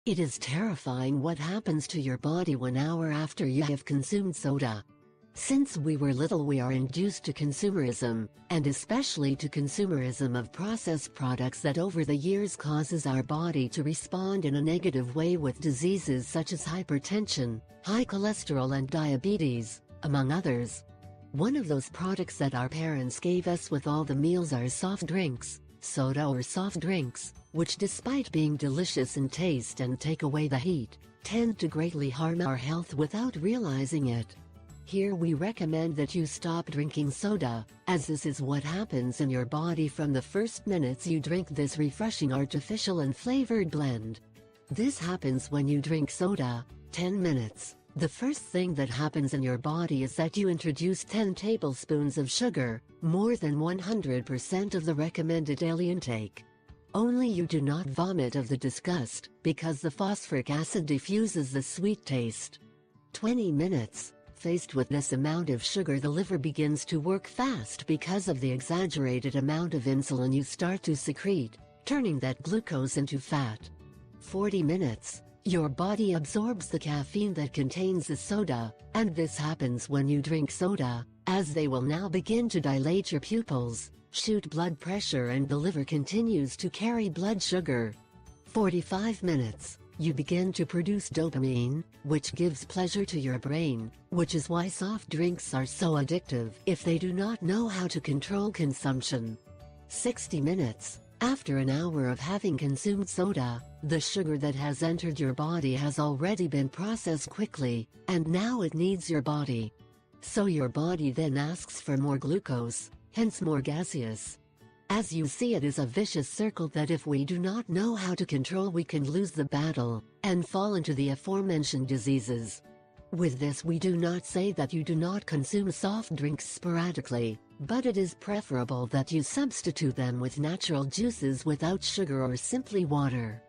It is terrifying what happens to your body 1 hour after you have consumed soda. Since we were little, we are induced to consumerism, and especially to consumerism of processed products that over the years causes our body to respond in a negative way with diseases such as hypertension, high cholesterol and diabetes, among others. One of those products that our parents gave us with all the meals are soft drinks, soda or soft drinks, which despite being delicious in taste and take away the heat, tend to greatly harm our health without realizing it. Here we recommend that you stop drinking soda, as this is what happens in your body from the first minutes you drink this refreshing artificial and flavored blend. This happens when you drink soda. 10 minutes. The first thing that happens in your body is that you introduce 10 tablespoons of sugar, more than 100% of the recommended daily intake. Only you do not vomit of the disgust, because the phosphoric acid diffuses the sweet taste. 20 minutes. Faced with this amount of sugar, the liver begins to work fast because of the exaggerated amount of insulin you start to secrete, turning that glucose into fat. 40 minutes. Your body absorbs the caffeine that contains the soda, and this happens when you drink soda, as they will now begin to dilate your pupils, shoot blood pressure, and the liver continues to carry blood sugar. 45 minutes. You begin to produce dopamine, which gives pleasure to your brain, which is why soft drinks are so addictive if they do not know how to control consumption. 60 minutes. After an hour of having consumed soda, the sugar that has entered your body has already been processed quickly, and now it needs your body. So your body then asks for more glucose, hence more gaseous. As you see, it is a vicious circle that if we do not know how to control, we can lose the battle, and fall into the aforementioned diseases. With this, we do not say that you do not consume soft drinks sporadically, but it is preferable that you substitute them with natural juices without sugar or simply water.